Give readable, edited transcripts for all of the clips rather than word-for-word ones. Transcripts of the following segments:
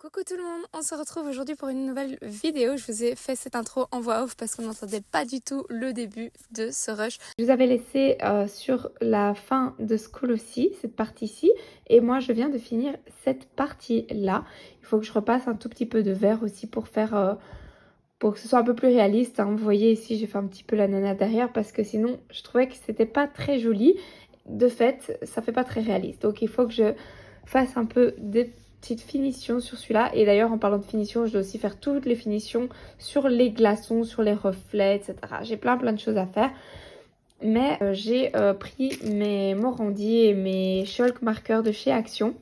Coucou tout le monde, on se retrouve aujourd'hui pour une nouvelle vidéo. Je vous ai fait cette intro en voix off parce qu'on n'entendait pas du tout le début de ce rush. Je vous avais laissé sur la fin de School aussi, cette partie-ci, et moi je viens de finir cette partie-là. Il faut que je repasse un tout petit peu de vert aussi pour faire... pour que ce soit un peu plus réaliste, hein. Vous voyez ici j'ai fait un petit peu la nana derrière parce que sinon je trouvais que c'était pas très joli. De fait, ça fait pas très réaliste. Donc il faut que je fasse un peu des petites finitions sur celui-là. Et d'ailleurs en parlant de finition, je dois aussi faire toutes les finitions sur les glaçons, sur les reflets, etc. J'ai plein de choses à faire. Mais j'ai pris mes Morandi et mes chalk marqueurs de chez Action,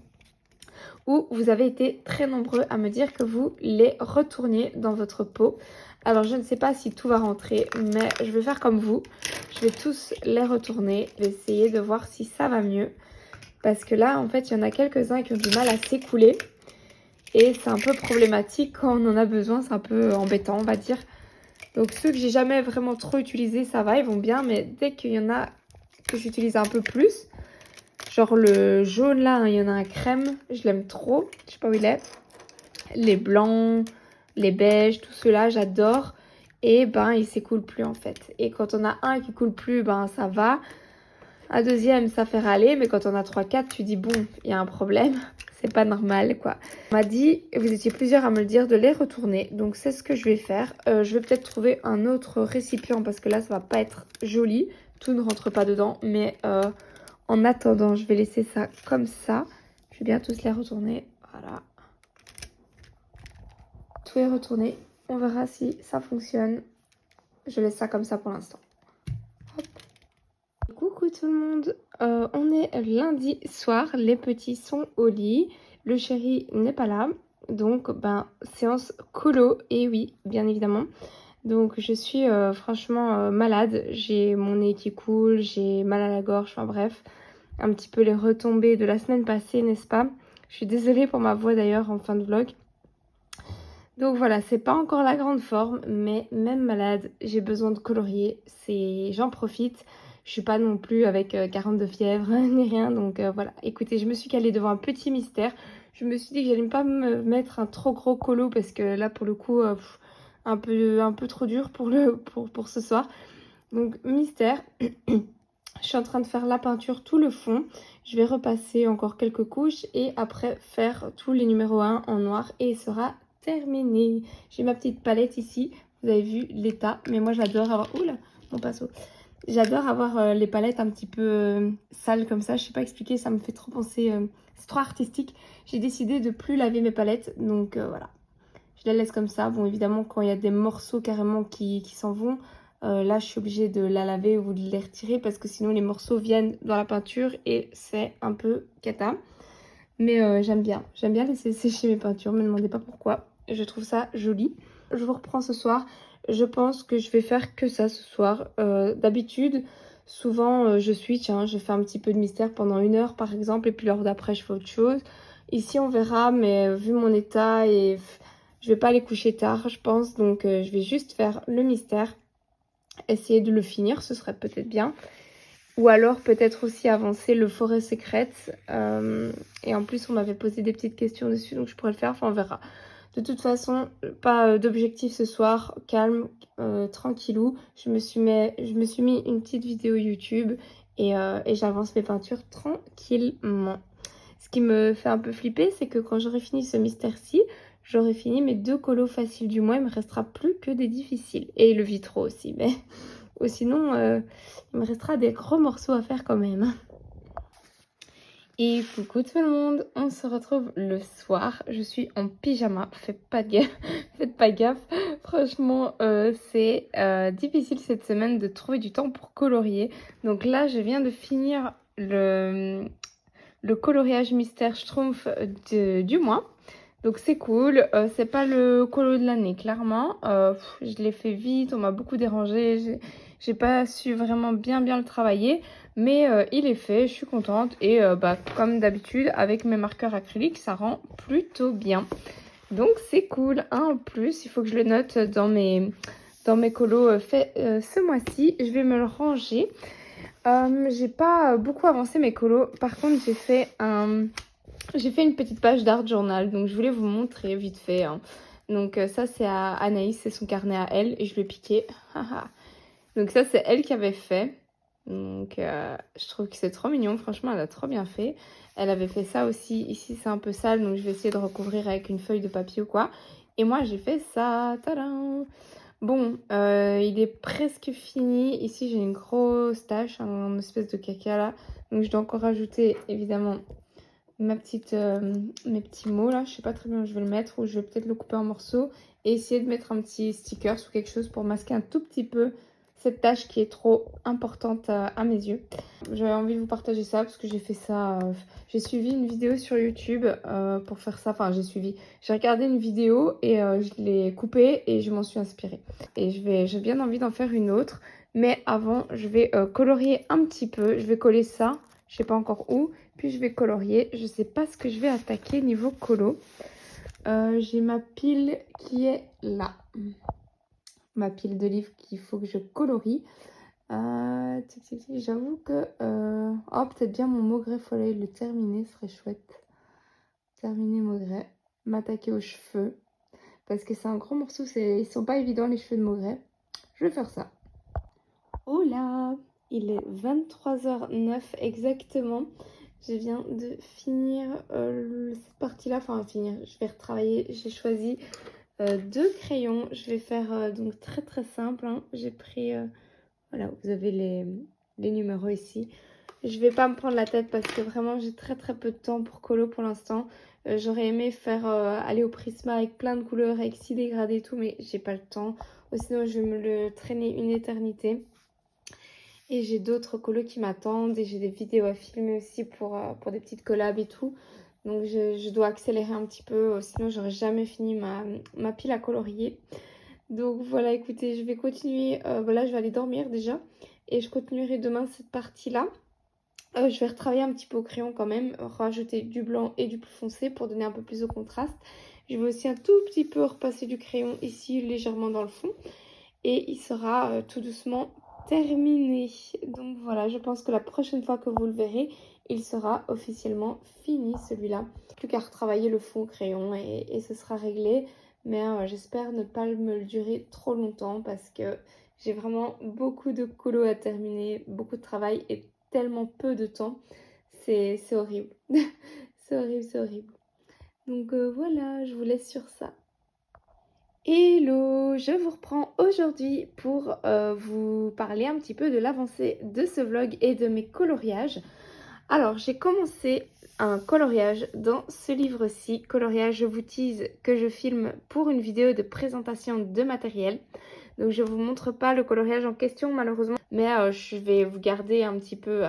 où vous avez été très nombreux à me dire que vous les retourniez dans votre pot. Alors je ne sais pas si tout va rentrer, mais je vais faire comme vous. Je vais tous les retourner, je vais essayer de voir si ça va mieux. Parce que là, en fait, il y en a quelques-uns qui ont du mal à s'écouler. Et c'est un peu problématique quand on en a besoin, c'est un peu embêtant, on va dire. Donc ceux que j'ai jamais vraiment trop utilisés, ça va, ils vont bien. Mais dès qu'il y en a que j'utilise un peu plus, genre le jaune là, hein, il y en a un crème, je l'aime trop, je sais pas où il est. Les blancs, les beiges, tout cela, j'adore. Et ben, il s'écoule plus en fait. Et quand on a un qui coule plus, ben ça va. Un deuxième, ça fait râler, mais quand on a 3-4, tu dis bon, il y a un problème, c'est pas normal quoi. On m'a dit, vous étiez plusieurs à me le dire, de les retourner, donc c'est ce que je vais faire. Je vais peut-être trouver un autre récipient parce que là ça va pas être joli, tout ne rentre pas dedans, mais en attendant, je vais laisser ça comme ça. Je vais bien tous les retourner, voilà. Tout est retourné, on verra si ça fonctionne. Je laisse ça comme ça pour l'instant. Coucou tout le monde, on est lundi soir, les petits sont au lit, le chéri n'est pas là, donc séance colo, et oui, bien évidemment. Donc je suis franchement malade, j'ai mon nez qui coule, j'ai mal à la gorge, enfin bref, un petit peu les retombées de la semaine passée, n'est-ce pas? Je suis désolée pour ma voix d'ailleurs en fin de vlog. Donc voilà, c'est pas encore la grande forme, mais même malade, j'ai besoin de colorier, j'en profite. Je suis pas non plus avec 42 fièvres ni rien, donc voilà. Écoutez, je me suis calée devant un petit mystère. Je me suis dit que j'allais pas me mettre un trop gros colo parce que là pour le coup, un peu trop dur pour ce soir. Donc mystère, je suis en train de faire la peinture, tout le fond. Je vais repasser encore quelques couches et après faire tous les numéros 1 en noir et il sera terminé. J'ai ma petite palette ici, vous avez vu l'état, mais moi j'adore avoir... Oula, mon pinceau. J'adore avoir les palettes un petit peu sales comme ça, je sais pas expliquer, ça me fait trop penser, c'est trop artistique. J'ai décidé de plus laver mes palettes, donc voilà. Je les laisse comme ça. Bon, évidemment, quand il y a des morceaux carrément qui s'en vont, là, je suis obligée de la laver ou de les retirer parce que sinon, les morceaux viennent dans la peinture et c'est un peu cata. Mais j'aime bien. J'aime bien laisser sécher mes peintures. Ne me demandez pas pourquoi. Je trouve ça joli. Je vous reprends ce soir. Je pense que je vais faire que ça ce soir. D'habitude, souvent, je switch. Hein, je fais un petit peu de mystère pendant 1 heure, par exemple. Et puis l'heure d'après, je fais autre chose. Ici, on verra. Mais vu mon état et... je vais pas aller coucher tard, je pense. Donc, je vais juste faire le mystère. Essayer de le finir, ce serait peut-être bien. Ou alors peut-être aussi avancer le forêt secrète. Et en plus, on m'avait posé des petites questions dessus, donc je pourrais le faire. Enfin, on verra. De toute façon, pas d'objectif ce soir. Calme, tranquillou. Je me suis mis une petite vidéo YouTube et j'avance mes peintures tranquillement. Ce qui me fait un peu flipper, c'est que quand j'aurai fini ce mystère-ci, j'aurai fini mes 2 colos faciles du mois. Il me restera plus que des difficiles. Et le vitraux aussi, mais... ou sinon, il me restera des gros morceaux à faire quand même. Et coucou tout le monde, on se retrouve le soir. Je suis en pyjama, faites pas gaffe, faites pas gaffe. Franchement, c'est difficile cette semaine de trouver du temps pour colorier. Donc là, je viens de finir le coloriage mystère Schtroumpf du mois. Donc c'est cool, c'est pas le colo de l'année clairement, je l'ai fait vite, on m'a beaucoup dérangé, j'ai pas su vraiment bien le travailler, mais il est fait, je suis contente et comme d'habitude avec mes marqueurs acryliques ça rend plutôt bien. Donc c'est cool, en plus il faut que je le note dans mes colos faits ce mois-ci, je vais me le ranger. J'ai pas beaucoup avancé mes colos, par contre j'ai fait un J'ai fait une petite page d'art journal, donc je voulais vous montrer vite fait, hein. Donc ça c'est à Anaïs, c'est son carnet à elle et je lui ai piqué. Donc ça c'est elle qui avait fait. Donc je trouve que c'est trop mignon, franchement elle a trop bien fait. Elle avait fait ça aussi, ici c'est un peu sale donc je vais essayer de recouvrir avec une feuille de papier ou quoi. Et moi j'ai fait ça, tadam! Bon, il est presque fini. Ici j'ai une grosse tache, un espèce de caca là. Donc je dois encore rajouter évidemment mes petits mots là. Je sais pas très bien où je vais le mettre ou je vais peut-être le couper en morceaux et essayer de mettre un petit sticker ou quelque chose pour masquer un tout petit peu cette tâche qui est trop importante à mes yeux. J'avais envie de vous partager ça parce que j'ai fait ça. J'ai suivi une vidéo sur YouTube pour faire ça. Enfin, j'ai regardé une vidéo et je l'ai coupée et je m'en suis inspirée. Et j'ai bien envie d'en faire une autre. Mais avant, je vais colorier un petit peu. Je vais coller ça. Je sais pas encore où. Puis je vais colorier. Je sais pas ce que je vais attaquer niveau colo. J'ai ma pile qui est là. Ma pile de livres qu'il faut que je colorie. J'avoue que... Oh, peut-être bien mon Maugret Follet, le terminer serait chouette. Terminer Maugret. M'attaquer aux cheveux. Parce que c'est un gros morceau. Ils sont pas évidents les cheveux de Maugret. Je vais faire ça. Oh là! Il est 23h09 exactement. Je viens de finir cette partie-là. Enfin, finir. Je vais retravailler. J'ai choisi 2 crayons. Je vais faire donc très très simple, hein. J'ai pris... voilà, vous avez les numéros ici. Je vais pas me prendre la tête parce que vraiment j'ai très très peu de temps pour colo pour l'instant. J'aurais aimé faire aller au Prisma avec plein de couleurs, avec 6 dégradés et tout, mais j'ai pas le temps. Ou sinon je vais me le traîner une éternité. Et j'ai d'autres colos qui m'attendent et j'ai des vidéos à filmer aussi pour des petites collabs et tout. Donc je dois accélérer un petit peu, sinon j'aurais jamais fini ma pile à colorier. Donc voilà, écoutez, je vais continuer. Voilà, je vais aller dormir déjà. Et je continuerai demain cette partie-là. Je vais retravailler un petit peu au crayon quand même. Rajouter du blanc et du plus foncé pour donner un peu plus de contraste. Je vais aussi un tout petit peu repasser du crayon ici légèrement dans le fond. Et il sera tout doucement terminé. Donc voilà, je pense que la prochaine fois que vous le verrez, il sera officiellement fini celui-là. Plus qu'à retravailler le fond au crayon et ce sera réglé. Mais j'espère ne pas me le durer trop longtemps parce que j'ai vraiment beaucoup de colo à terminer, beaucoup de travail et tellement peu de temps. C'est horrible. C'est horrible, c'est horrible. Donc voilà, je vous laisse sur ça. Hello, je vous reprends aujourd'hui pour vous parler un petit peu de l'avancée de ce vlog et de mes coloriages. Alors, j'ai commencé un coloriage dans ce livre-ci. Coloriage, je vous tease que je filme pour une vidéo de présentation de matériel. Donc, je ne vous montre pas le coloriage en question malheureusement. Mais je vais vous garder un petit peu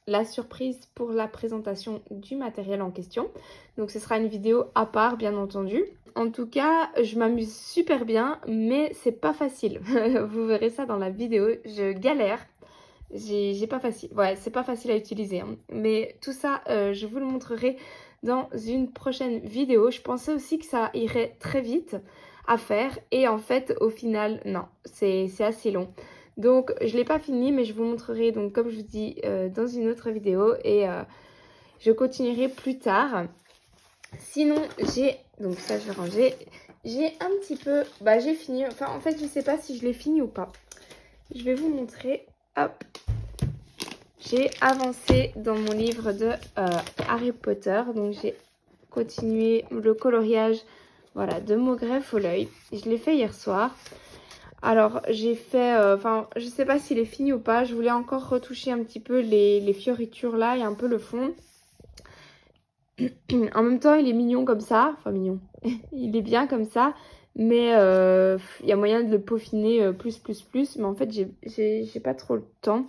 la surprise pour la présentation du matériel en question. Donc, ce sera une vidéo à part, bien entendu. En tout cas, je m'amuse super bien, mais c'est pas facile. Vous verrez ça dans la vidéo. Je galère. J'ai pas facile. Ouais, c'est pas facile à utiliser, hein. Mais tout ça, je vous le montrerai dans une prochaine vidéo. Je pensais aussi que ça irait très vite à faire. Et en fait, au final, non. C'est assez long. Donc, je l'ai pas fini, mais je vous montrerai, donc, comme je vous dis, dans une autre vidéo. Et je continuerai plus tard. Sinon, donc ça, je vais ranger. J'ai un petit peu... Bah, j'ai fini. Enfin, en fait, je sais pas si je l'ai fini ou pas. Je vais vous montrer. Hop. J'ai avancé dans mon livre de Harry Potter. Donc, j'ai continué le coloriage, voilà, de Maugret Follet. Je l'ai fait hier soir. Alors, j'ai fait... Enfin, je sais pas s'il est fini ou pas. Je voulais encore retoucher un petit peu les fioritures là et un peu le fond. En même temps, il est mignon comme ça. Enfin, mignon. Il est bien comme ça. Mais il y a moyen de le peaufiner plus. Mais en fait, j'ai pas trop le temps.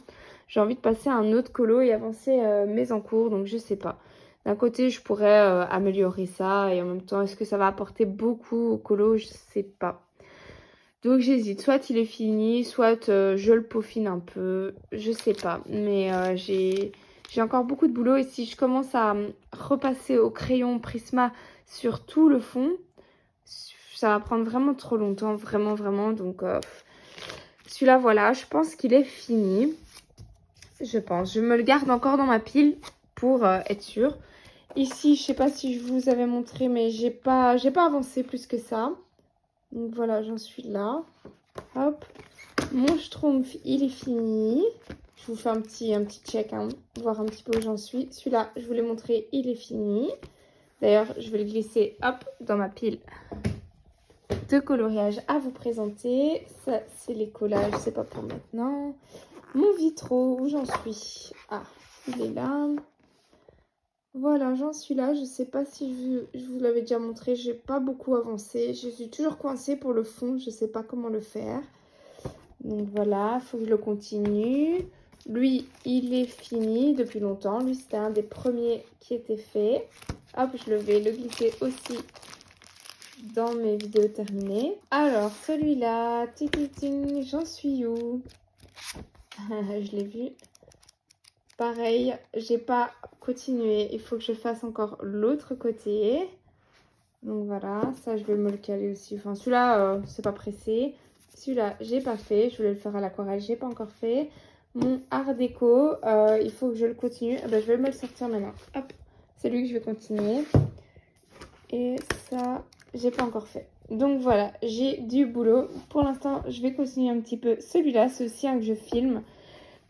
J'ai envie de passer à un autre colo et avancer mes encours. Donc, je sais pas. D'un côté, je pourrais améliorer ça. Et en même temps, est-ce que ça va apporter beaucoup au colo? Je sais pas. Donc, j'hésite. Soit il est fini, soit je le peaufine un peu. Je sais pas. Mais j'ai encore beaucoup de boulot. Et si je commence à repasser au crayon Prisma sur tout le fond, ça va prendre vraiment trop longtemps. Vraiment, vraiment. Donc, celui-là, voilà. Je pense qu'il est fini. Je pense. Je me le garde encore dans ma pile pour être sûre. Ici, je sais pas si je vous avais montré, mais j'ai pas avancé plus que ça. Donc voilà, j'en suis là. Hop. Mon schtroumpf, il est fini. Je vous fais un petit check, hein, voir un petit peu où j'en suis. Celui-là, je vous l'ai montré, il est fini. D'ailleurs, je vais le glisser, hop, dans ma pile de coloriage à vous présenter. Ça, c'est les collages, c'est pas pour maintenant. Mon vitro, où j'en suis? Ah, il est là. Voilà, j'en suis là. Je sais pas si je vous l'avais déjà montré. J'ai pas beaucoup avancé. Je suis toujours coincée pour le fond. Je sais pas comment le faire. Donc voilà, il faut que je le continue. Lui, il est fini depuis longtemps. Lui, c'était un des premiers qui était fait. Hop, je vais le glisser aussi dans mes vidéos terminées. Alors, celui-là, j'en suis où? Je l'ai vu. Pareil, j'ai pas continué. Il faut que je fasse encore l'autre côté. Donc voilà, ça je vais me le caler aussi. Enfin, celui-là, c'est pas pressé. Celui-là, j'ai pas fait. Je voulais le faire à l'aquarelle, j'ai pas encore fait. Mon art déco, il faut que je le continue. Ah bah, je vais me le sortir maintenant. Hop, c'est lui que je vais continuer. Et ça, j'ai pas encore fait. Donc voilà, j'ai du boulot. Pour l'instant, je vais continuer un petit peu celui-là. C'est aussi un que je filme.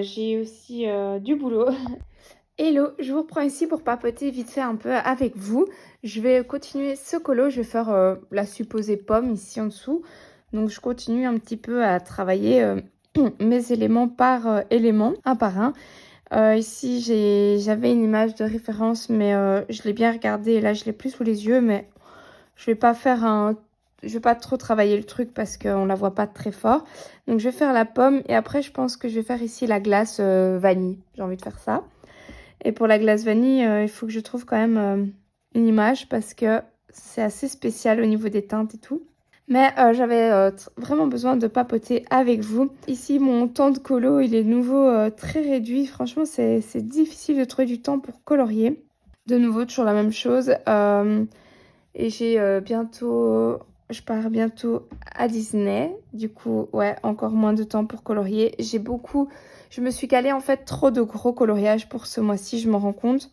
J'ai aussi du boulot. Hello, je vous reprends ici pour papoter vite fait un peu avec vous. Je vais continuer ce colo, je vais faire la supposée pomme ici en dessous. Donc je continue un petit peu à travailler mes éléments par élément, un par un. Ici j'avais une image de référence mais je l'ai bien regardée et là je l'ai plus sous les yeux mais je vais pas je vais pas trop travailler le truc parce qu'on la voit pas très fort. Donc je vais faire la pomme et après je pense que je vais faire ici la glace vanille. J'ai envie de faire ça. Et pour la glace vanille, il faut que je trouve quand même une image parce que c'est assez spécial au niveau des teintes et tout. Mais j'avais vraiment besoin de papoter avec vous. Ici, mon temps de colo, il est de nouveau très réduit. Franchement, c'est difficile de trouver du temps pour colorier. De nouveau, toujours la même chose. Et j'ai bientôt... Je pars bientôt à Disney. Du coup, ouais, encore moins de temps pour colorier. Je me suis calée en fait trop de gros coloriage pour ce mois-ci, je m'en rends compte.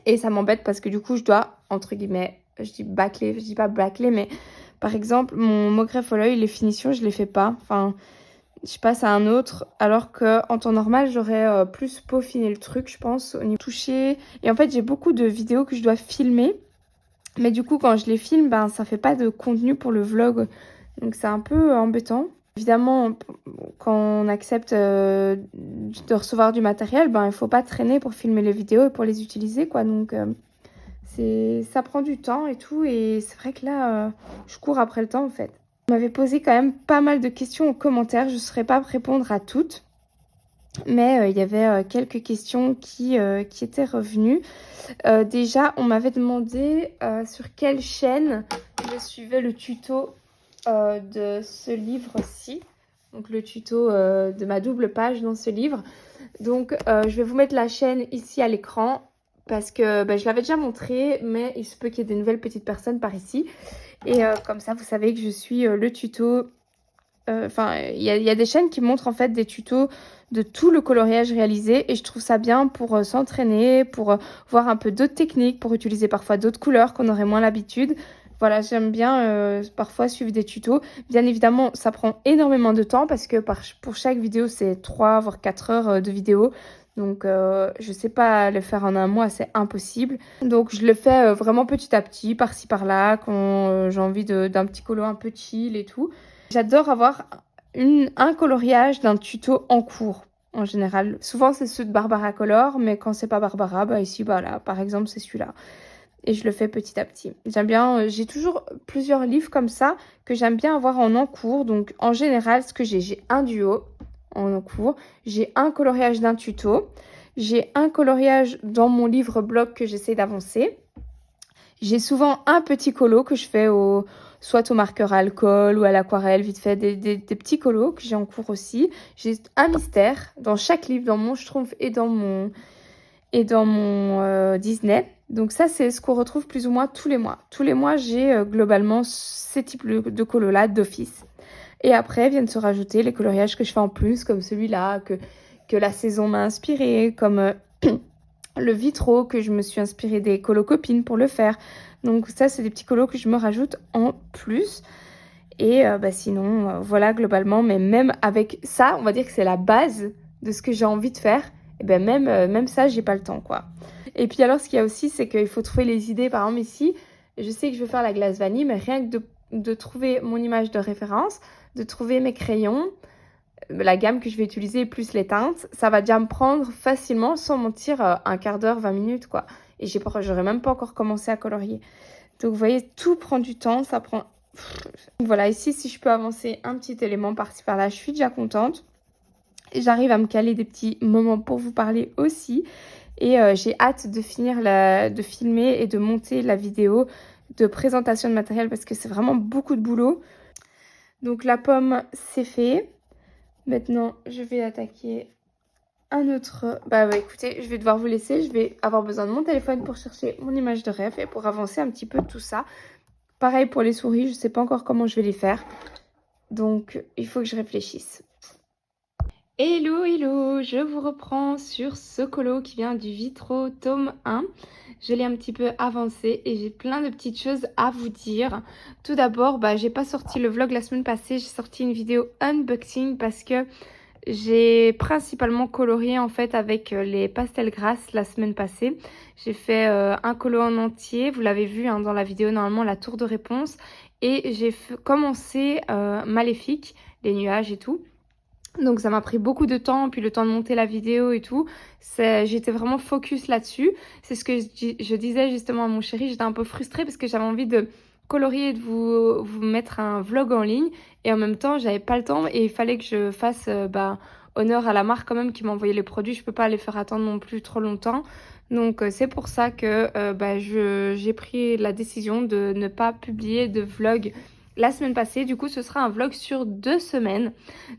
Et ça m'embête parce que du coup, je dois, entre guillemets, je dis bâcler, je dis pas bâcler, mais par exemple, mon mot greffe à l'œil, les finitions, je les fais pas. Enfin, je passe à un autre, alors qu'en temps normal, j'aurais plus peaufiné le truc, je pense, au niveau toucher. Et en fait, j'ai beaucoup de vidéos que je dois filmer. Mais du coup, quand je les filme, ben, ça fait pas de contenu pour le vlog. Donc, c'est un peu embêtant. Évidemment, quand on accepte de recevoir du matériel, ben, il faut pas traîner pour filmer les vidéos et pour les utiliser, quoi. Donc, ça prend du temps et tout. Et c'est vrai que là, je cours après le temps, en fait. On m'avait posé quand même pas mal de questions en commentaire. Je ne saurais pas répondre à toutes. Mais il y avait quelques questions qui étaient revenues. Déjà, on m'avait demandé sur quelle chaîne je suivais le tuto de ce livre-ci. Donc le tuto de ma double page dans ce livre. Donc je vais vous mettre la chaîne ici à l'écran parce que je l'avais déjà montré, mais il se peut qu'il y ait des nouvelles petites personnes par ici. Et comme ça, vous savez que je suis le tuto. Enfin, il y a des chaînes qui montrent en fait des tutos de tout le coloriage réalisé et je trouve ça bien pour s'entraîner, pour voir un peu d'autres techniques, pour utiliser parfois d'autres couleurs qu'on aurait moins l'habitude. Voilà, j'aime bien parfois suivre des tutos. Bien évidemment, ça prend énormément de temps parce que pour chaque vidéo, c'est 3 voire 4 heures de vidéo. Donc, je sais pas le faire en un mois, c'est impossible. Donc, je le fais vraiment petit à petit, par-ci, par-là, quand j'ai envie d'un petit colo un peu chill et tout. J'adore avoir un coloriage d'un tuto en cours, en général. Souvent, c'est ceux de Barbara Color, mais quand c'est pas Barbara, bah ici, bah là, par exemple, c'est celui-là. Et je le fais petit à petit. J'aime bien, j'ai toujours plusieurs livres comme ça que j'aime bien avoir en encours. Donc, en général, ce que j'ai un duo en encours, j'ai un coloriage d'un tuto, j'ai un coloriage dans mon livre blog que j'essaie d'avancer. J'ai souvent un petit colo que je fais soit au marqueur à alcool ou à l'aquarelle, vite fait, des petits colos que j'ai en cours aussi. J'ai un mystère dans chaque livre, dans mon Schtroumpf et dans mon Disney. Donc ça, c'est ce qu'on retrouve plus ou moins tous les mois. Tous les mois, j'ai globalement ces types de colos-là d'office. Et après, viennent se rajouter les coloriages que je fais en plus, comme celui-là, que la saison m'a inspiré, comme le Vitro, que je me suis inspirée des colos copines pour le faire. Donc ça, c'est des petits colos que je me rajoute en plus. Et sinon, voilà, globalement, mais même avec ça, on va dire que c'est la base de ce que j'ai envie de faire. Et ben même ça, j'ai pas le temps, quoi. Et puis alors, ce qu'il y a aussi, c'est qu'il faut trouver les idées. Par exemple, ici, je sais que je veux faire la glace vanille, mais rien que de trouver mon image de référence, de trouver mes crayons, la gamme que je vais utiliser, plus les teintes, ça va déjà me prendre facilement, sans mentir, un quart d'heure, 20 minutes, quoi. Et j'aurais même pas encore commencé à colorier. Donc, vous voyez, tout prend du temps, ça prend... Voilà, ici, si je peux avancer un petit élément par-ci par-là, je suis déjà contente. Et j'arrive à me caler des petits moments pour vous parler aussi. Et j'ai hâte de finir de filmer et de monter la vidéo de présentation de matériel parce que c'est vraiment beaucoup de boulot. Donc la pomme, c'est fait. Maintenant, je vais attaquer un autre... écoutez, je vais devoir vous laisser. Je vais avoir besoin de mon téléphone pour chercher mon image de rêve et pour avancer un petit peu tout ça. Pareil pour les souris, je ne sais pas encore comment je vais les faire. Donc, il faut que je réfléchisse. Hello, hello, je vous reprends sur ce colo qui vient du Vitro tome 1. Je l'ai un petit peu avancé et j'ai plein de petites choses à vous dire. Tout d'abord, j'ai pas sorti le vlog la semaine passée, j'ai sorti une vidéo unboxing parce que j'ai principalement colorié en fait avec les pastels grasses la semaine passée. J'ai fait un colo en entier, vous l'avez vu dans la vidéo normalement, la tour de réponse. Et j'ai commencé Maléfique, les nuages et tout. Donc ça m'a pris beaucoup de temps, puis le temps de monter la vidéo et tout. J'étais vraiment focus là-dessus. C'est ce que je disais justement à mon chéri. J'étais un peu frustrée parce que j'avais envie de colorier et de vous mettre un vlog en ligne. Et en même temps, j'avais pas le temps et il fallait que je fasse honneur à la marque quand même qui m'a envoyé les produits. Je peux pas les faire attendre non plus trop longtemps. Donc c'est pour ça que j'ai pris la décision de ne pas publier de vlog la semaine passée. Du coup, ce sera un vlog sur 2 semaines.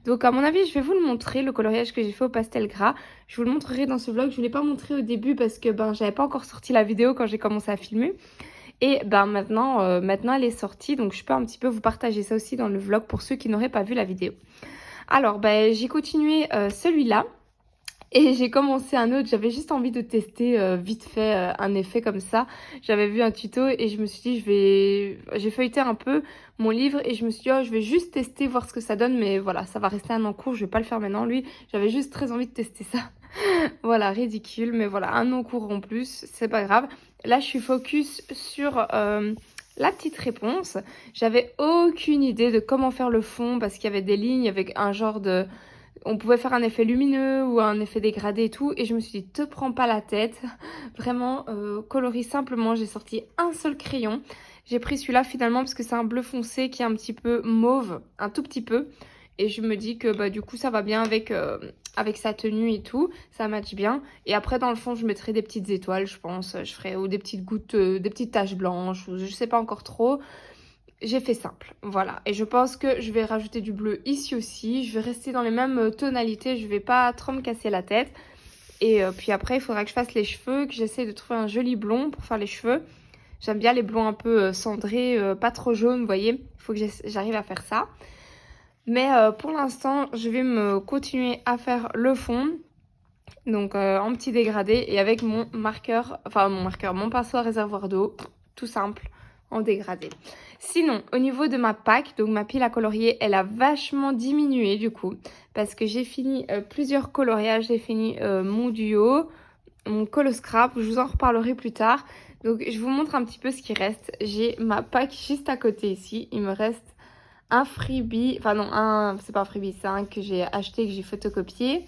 Donc à mon avis, je vais vous le montrer, le coloriage que j'ai fait au pastel gras. Je vous le montrerai dans ce vlog. Je ne l'ai pas montré au début parce que j'avais pas encore sorti la vidéo quand j'ai commencé à filmer. Et maintenant elle est sortie, donc je peux un petit peu vous partager ça aussi dans le vlog pour ceux qui n'auraient pas vu la vidéo. Alors j'ai continué celui-là. Et j'ai commencé un autre, j'avais juste envie de tester vite fait un effet comme ça. J'avais vu un tuto et je me suis dit, j'ai feuilleté un peu mon livre et je me suis dit, oh, je vais juste tester, voir ce que ça donne. Mais voilà, ça va rester un encours, je vais pas le faire maintenant. Lui, j'avais juste très envie de tester ça. Voilà, ridicule, mais voilà, un encours en plus, c'est pas grave. Là, je suis focus sur la petite réponse. J'avais aucune idée de comment faire le fond parce qu'il y avait des lignes avec un genre de... On pouvait faire un effet lumineux ou un effet dégradé et tout. Et je me suis dit, te prends pas la tête. Vraiment, colorie simplement. J'ai sorti un seul crayon. J'ai pris celui-là finalement parce que c'est un bleu foncé qui est un petit peu mauve. Un tout petit peu. Et je me dis que du coup, ça va bien avec sa tenue et tout. Ça match bien. Et après, dans le fond, je mettrai des petites étoiles, je pense. Je ferai ou des petites gouttes, des petites taches blanches. Ou je sais pas encore trop. J'ai fait simple, voilà. Et je pense que je vais rajouter du bleu ici aussi. Je vais rester dans les mêmes tonalités. Je vais pas trop me casser la tête. Et puis après, il faudra que je fasse les cheveux, que j'essaie de trouver un joli blond pour faire les cheveux. J'aime bien les blonds un peu cendrés, pas trop jaunes, vous voyez. Il faut que j'arrive à faire ça. Mais pour l'instant, je vais me continuer à faire le fond. Donc en petit dégradé et avec mon pinceau à réservoir d'eau, tout simple, en dégradé. Sinon, au niveau de ma pack, donc ma pile à colorier, elle a vachement diminué du coup. Parce que j'ai fini plusieurs coloriages, j'ai fini mon duo, mon colo scrap, je vous en reparlerai plus tard. Donc je vous montre un petit peu ce qui reste. J'ai ma pack juste à côté ici, il me reste un freebie, enfin non, c'est pas un freebie, c'est un que j'ai acheté, que j'ai photocopié.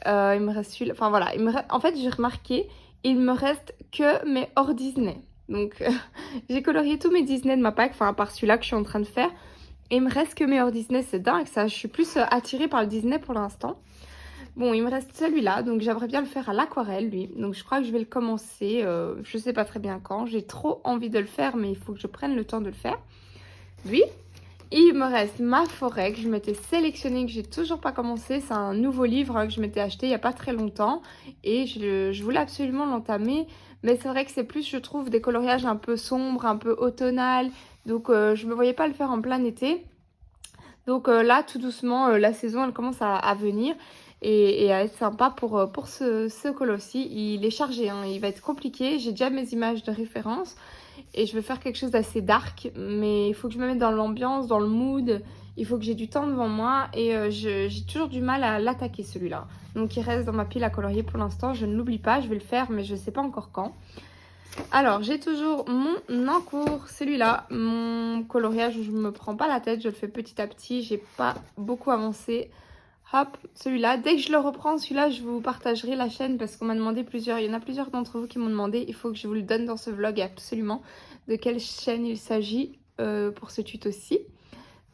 Il me reste celui-là. Enfin voilà, en fait j'ai remarqué, il me reste que mes hors Disney. Donc j'ai colorié tous mes Disney de ma pack, enfin à part celui-là que je suis en train de faire. Et il me reste que mes hors Disney, c'est dingue ça. Je suis plus attirée par le Disney pour l'instant. Bon, il me reste celui-là, donc j'aimerais bien le faire à l'aquarelle lui. Donc je crois que je vais le commencer, je sais pas très bien quand. J'ai trop envie de le faire, mais il faut que je prenne le temps de le faire. Lui. Il me reste ma forêt que je m'étais sélectionnée, que j'ai toujours pas commencé. C'est un nouveau livre que je m'étais acheté il y a pas très longtemps. Et je voulais absolument l'entamer. Mais c'est vrai que c'est plus, je trouve, des coloriages un peu sombres, un peu automnal. Donc je me voyais pas le faire en plein été. Donc là, tout doucement, la saison, elle commence à venir. et à être sympa pour ce colo-ci. Il est chargé, hein, il va être compliqué. J'ai déjà mes images de référence et je vais faire quelque chose d'assez dark, mais il faut que je me mette dans l'ambiance, dans le mood. Il faut que j'ai du temps devant moi et j'ai toujours du mal à l'attaquer celui-là. Donc il reste dans ma pile à colorier pour l'instant. Je ne l'oublie pas, je vais le faire, mais je ne sais pas encore quand. Alors, j'ai toujours mon encours, celui-là, mon coloriage où je me prends pas la tête, je le fais petit à petit, j'ai pas beaucoup avancé. Hop, celui-là, dès que je le reprends, celui-là, je vous partagerai la chaîne parce qu'on m'a demandé plusieurs, il y en a plusieurs d'entre vous qui m'ont demandé, il faut que je vous le donne dans ce vlog absolument, de quelle chaîne il s'agit pour ce tuto-ci.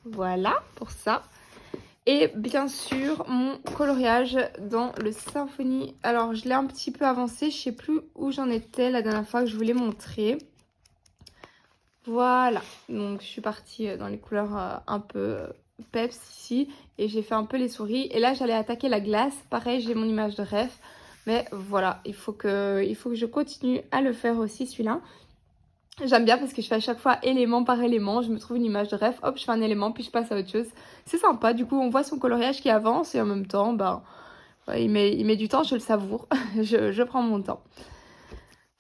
Voilà, pour ça. Et bien sûr, mon coloriage dans le Symfony. Alors, je l'ai un petit peu avancé. Je sais plus où j'en étais la dernière fois que je vous l'ai montré. Voilà. Donc, je suis partie dans les couleurs un peu peps ici. Et j'ai fait un peu les souris. Et là, j'allais attaquer la glace. Pareil, j'ai mon image de rêve. Mais voilà, il faut que je continue à le faire aussi, celui-là. J'aime bien parce que je fais à chaque fois élément par élément, je me trouve une image de rêve, hop, je fais un élément, puis je passe à autre chose. C'est sympa, du coup on voit son coloriage qui avance et en même temps, ben, ouais, il met du temps, je le savoure, je prends mon temps.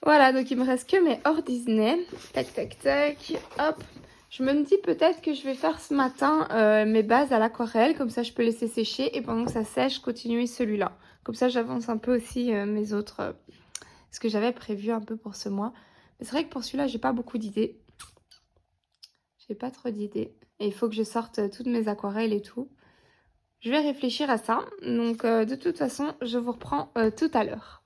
Voilà, donc il me reste que mes hors Disney. Tac, tac, tac, hop. Je me dis peut-être que je vais faire ce matin mes bases à l'aquarelle, comme ça je peux laisser sécher et pendant que ça sèche, continuer celui-là. Comme ça j'avance un peu aussi mes autres, ce que j'avais prévu un peu pour ce mois. Mais c'est vrai que pour celui-là, j'ai pas beaucoup d'idées. J'ai pas trop d'idées. Et il faut que je sorte toutes mes aquarelles et tout. Je vais réfléchir à ça. Donc de toute façon, je vous reprends tout à l'heure.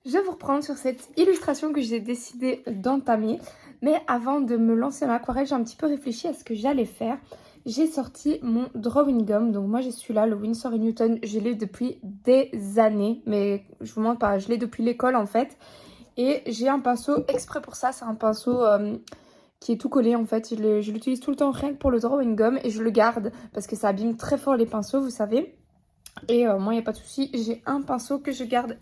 Je vais vous reprendre sur cette illustration que j'ai décidé d'entamer. Mais avant de me lancer dans l'aquarelle, j'ai un petit peu réfléchi à ce que j'allais faire. J'ai sorti mon drawing gum. Donc moi j'ai celui-là, le Winsor & Newton. Je l'ai depuis des années. Mais je vous mens pas, je l'ai depuis l'école en fait. Et j'ai un pinceau exprès pour ça. C'est un pinceau qui est tout collé en fait. Je l'utilise tout le temps rien que pour le drawing gum. Et je le garde parce que ça abîme très fort les pinceaux, vous savez. Et moi, il n'y a pas de souci. J'ai un pinceau que je garde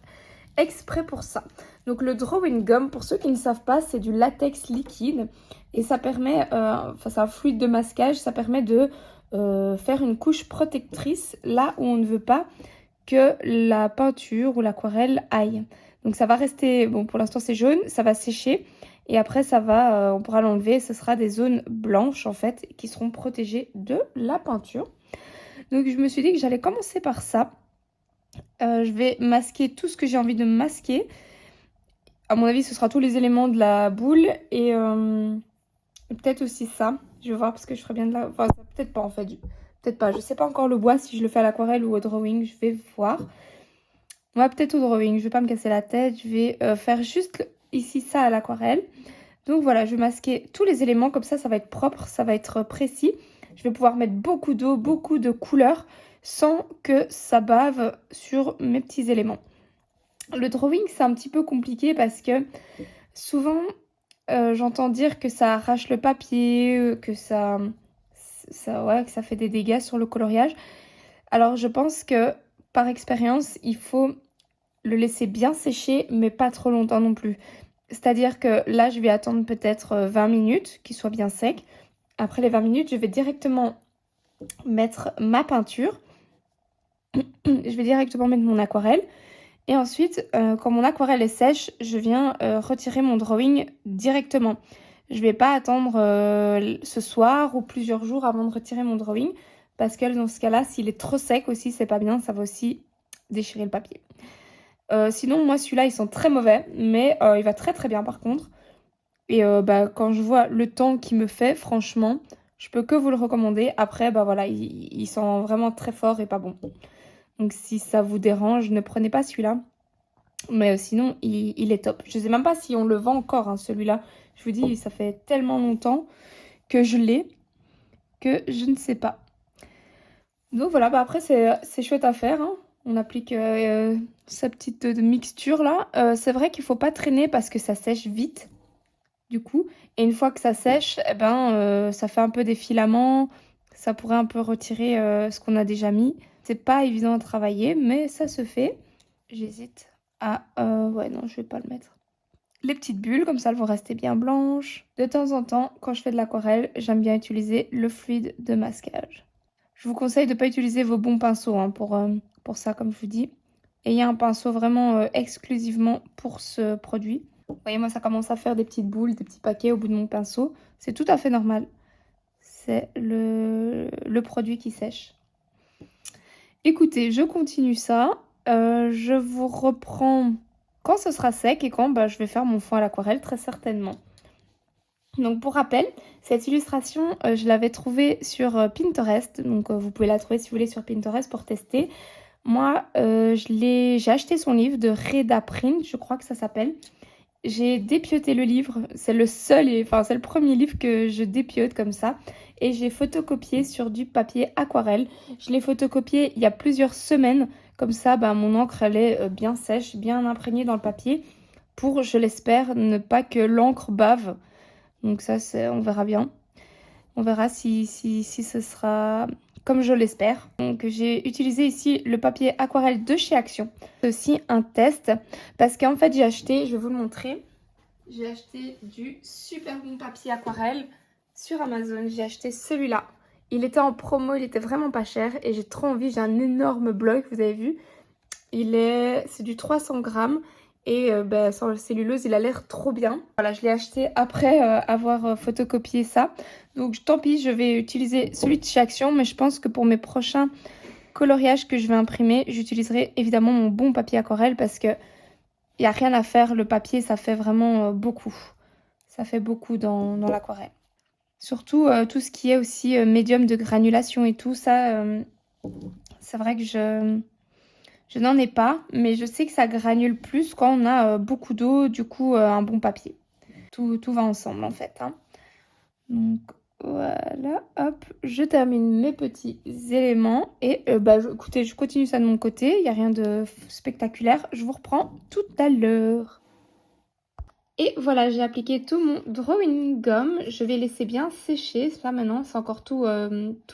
exprès pour ça. Donc le drawing gum, pour ceux qui ne savent pas, c'est du latex liquide et ça permet, enfin c'est un fluide de masquage, ça permet de faire une couche protectrice là où on ne veut pas que la peinture ou l'aquarelle aille. Donc ça va rester, bon pour l'instant c'est jaune, ça va sécher et après ça va, on pourra l'enlever, ce sera des zones blanches en fait qui seront protégées de la peinture. Donc je me suis dit que j'allais commencer par ça. Je vais masquer tout ce que j'ai envie de masquer. À mon avis, ce sera tous les éléments de la boule et peut-être aussi ça. Je vais voir parce que je ferai bien de la... Enfin, peut-être pas en fait. Peut-être pas. Je sais pas encore le bois si je le fais à l'aquarelle ou au drawing. Je vais voir. Moi, peut-être au drawing. Je vais pas me casser la tête. Je vais faire juste ici ça à l'aquarelle. Donc voilà, je vais masquer tous les éléments. Comme ça va être propre, ça va être précis. Je vais pouvoir mettre beaucoup d'eau, beaucoup de couleurs sans que ça bave sur mes petits éléments. Le drawing, c'est un petit peu compliqué parce que souvent, j'entends dire que ça arrache le papier, que ça fait des dégâts sur le coloriage. Alors, je pense que par expérience, il faut le laisser bien sécher, mais pas trop longtemps non plus. C'est-à-dire que là, je vais attendre peut-être 20 minutes, qu'il soit bien sec. Après les 20 minutes, je vais directement mettre ma peinture. Je vais directement mettre mon aquarelle. Et ensuite, quand mon aquarelle est sèche, je viens retirer mon drawing directement. Je ne vais pas attendre ce soir ou plusieurs jours avant de retirer mon drawing. Parce que dans ce cas-là, s'il est trop sec aussi, c'est pas bien. Ça va aussi déchirer le papier. Sinon, moi, celui-là, ils sont très mauvais. Mais il va très très bien par contre. Et quand je vois le temps qu'il me fait, franchement, je peux que vous le recommander. Après, voilà, il sent vraiment très fort et pas bon. Donc si ça vous dérange, ne prenez pas celui-là. Mais sinon, il est top. Je ne sais même pas si on le vend encore, hein, celui-là. Je vous dis, ça fait tellement longtemps que je l'ai que je ne sais pas. Donc voilà, après, c'est chouette à faire. Hein. On applique sa petite mixture là. C'est vrai qu'il ne faut pas traîner parce que ça sèche vite. du coup. Et une fois que ça sèche, eh ben, ça fait un peu des filaments. Ça pourrait un peu retirer ce qu'on a déjà mis. C'est pas évident à travailler, mais ça se fait. J'hésite à... ouais, non, je vais pas le mettre. Les petites bulles, comme ça, elles vont rester bien blanches. De temps en temps, quand je fais de l'aquarelle, j'aime bien utiliser le fluide de masquage. Je vous conseille de ne pas utiliser vos bons pinceaux hein, pour ça, comme je vous dis. Ayez un pinceau vraiment exclusivement pour ce produit. Vous voyez, moi, ça commence à faire des petites boules, des petits paquets au bout de mon pinceau. C'est tout à fait normal. C'est le produit qui sèche. Écoutez, je continue ça. Je vous reprends quand ce sera sec et quand je vais faire mon fond à l'aquarelle, très certainement. Donc pour rappel, cette illustration, je l'avais trouvée sur Pinterest. Donc vous pouvez la trouver si vous voulez sur Pinterest pour tester. Moi, j'ai acheté son livre de Reda Print, je crois que ça s'appelle. J'ai dépioté le livre, c'est le seul, c'est le premier livre que je dépiote comme ça. Et j'ai photocopié sur du papier aquarelle. Je l'ai photocopié il y a plusieurs semaines. Comme ça, mon encre, elle est bien sèche, bien imprégnée dans le papier. Pour, je l'espère, ne pas que l'encre bave. Donc ça, on verra bien. On verra si ce sera comme je l'espère. Donc j'ai utilisé ici le papier aquarelle de chez Action. C'est aussi un test parce qu'en fait j'ai acheté, je vais vous le montrer. J'ai acheté du super bon papier aquarelle sur Amazon. J'ai acheté celui-là. Il était en promo, il était vraiment pas cher et j'ai trop envie. J'ai un énorme bloc, vous avez vu. C'est du 300 grammes et sans le cellulose, il a l'air trop bien. Voilà, je l'ai acheté après avoir photocopié ça. Donc tant pis, je vais utiliser celui de chez Action, mais je pense que pour mes prochains coloriages que je vais imprimer, j'utiliserai évidemment mon bon papier aquarelle parce que il n'y a rien à faire. Le papier, ça fait vraiment beaucoup. Ça fait beaucoup dans l'aquarelle. Surtout tout ce qui est aussi médium de granulation et tout, ça, c'est vrai que je n'en ai pas, mais je sais que ça granule plus quand on a beaucoup d'eau, du coup un bon papier. Tout va ensemble en fait. Hein. Donc voilà, hop, je termine mes petits éléments. Et écoutez, je continue ça de mon côté, il n'y a rien de spectaculaire. Je vous reprends tout à l'heure. Et voilà, j'ai appliqué tout mon drawing gum. Je vais laisser bien sécher. Là maintenant, c'est encore tout